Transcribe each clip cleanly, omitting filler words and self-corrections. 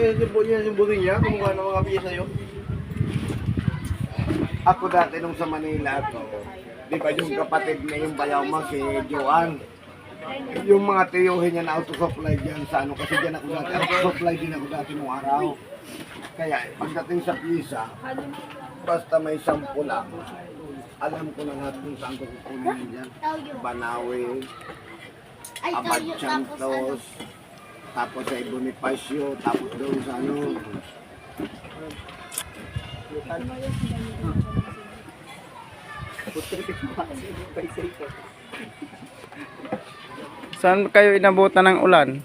yung buting niya, kumukha ng mga piyesa yun. Ako dati nung sa Manila to, di ba yung kapatid na yung bayaw mo si Joan, yung mga tiyuhin niya na auto-supply dyan sa ano, kasi dyan ako dati, auto-supply din ako dati nung araw. Kaya pagdating sa piyesa, basta may sample lang, alam ko na lahat kung saan ko kukunin dyan. Banawe, Abad Santos, tapos sa Bonifacio, tapos doon sa ano. Saan kayo inabutan ng ulan?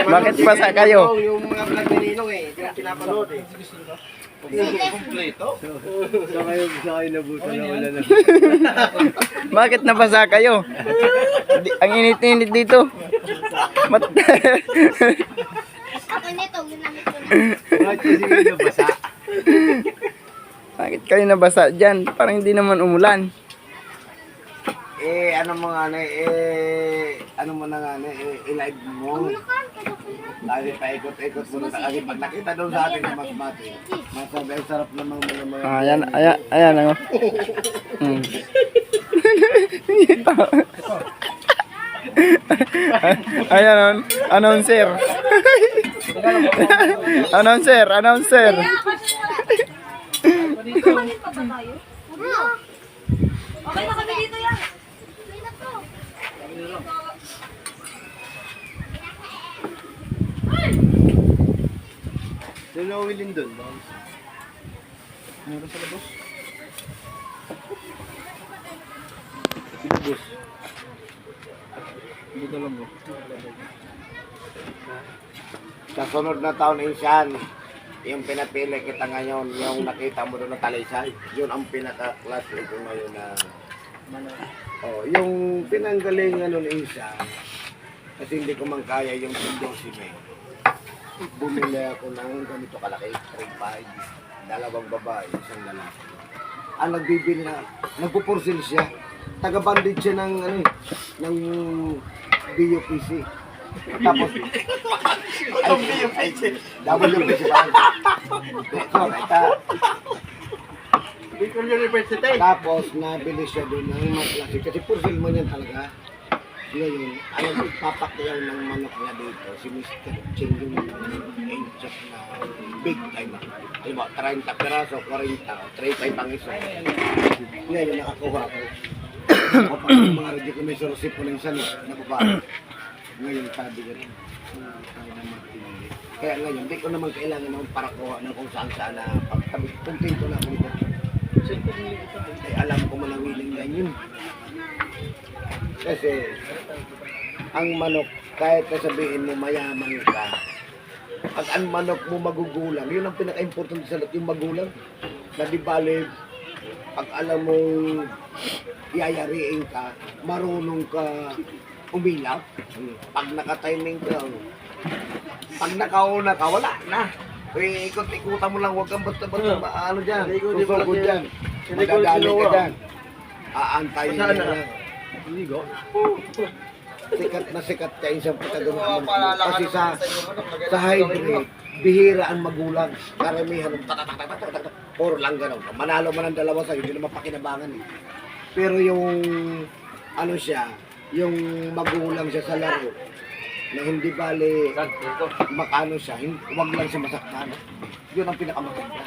Bakit basa kayo? Yung mga vlog ni Ninong eh, pinapanood eh. Kompleto? Sa kayo nabutan na wala na. Bakit nabasa kayo? Ang init-init dito. Ako nito, ginamit ko na. Bakit kasi kayo nabasa? Bakit kayo nabasa dyan? Parang hindi naman umulan. Ano mga ano ano mo na nga i-live mo. Lagi pa ikot-ikot mo na kasi pag nakita doon sa atin na masmati, masabi ang sarap namang mga Ayan, ayan, ayan. Ano. Ayan, announcer. Announcer, announcer. Okay na kami dito yan. Okay na po. Dalawin doon. Meron sa labos. Sinubos. Dito lang mo. Sa sunod na taon insan, yung pinapili kita ngayon, yung nakita mo doon na Talisay, yun ang pinaka-klase ko ngayon na yung pinanggalingan nun insan, kasi hindi ko man kaya yung Sindosime. Bumili ako ng ganito kalaki, 3.5, dalawang babae, isang lalaki. Ang nagbibili na, nagpupursil siya, taga-bandage siya ng, ng BUPC. Tapos, WPC pa lang. Bicol University. Tapos, nabili siya doon ng maklase, kasi pursil mo niyan talaga. Ngayon, ang nagpapakyaw ng manok niya dito, si Mr. Ching yung angels na big time. Diba, 30 peraso, 40, 35 ang isa. Ngayon, nakakuha ko. Ako pa yung mga radyo ko may sorosip ko ng isa na babae. Ngayon, sabi ko rin, tayo naman pinili. Kaya ngayon, di ko naman kailangan ng parakuha ng kung saan na pagtabi. Kontento na ako nito. Ay, alam ko manawiling lang yun. Kasi, ang manok, kahit sabihin mo mayaman ka, pag ang manok mo magugulang, yun ang pinaka-importante sa lahat, yung magulang. Na di bali, pag alam mong yayariin ka, marunong ka umilaw. Pag naka-timing ka, pag nakauna ka, wala na. Ikot-ikutan mo lang, huwag kang basta-basta ano dyan, susugod dyan. Magdadali ka dyan. Aantayin ka lang. Sikat ka isang protagonist. Kasi sa hybrid, bihira ang magulang. Karamihan ng tatatak, puro lang gano'n. Manalo man ang dalawa sa'yo, hindi naman pakinabangan eh. Pero yung, ano siya, yung magulang siya sa laro, na hindi bali, makano siya, huwag lang siya masaktan. Yun ang pinakamaganda.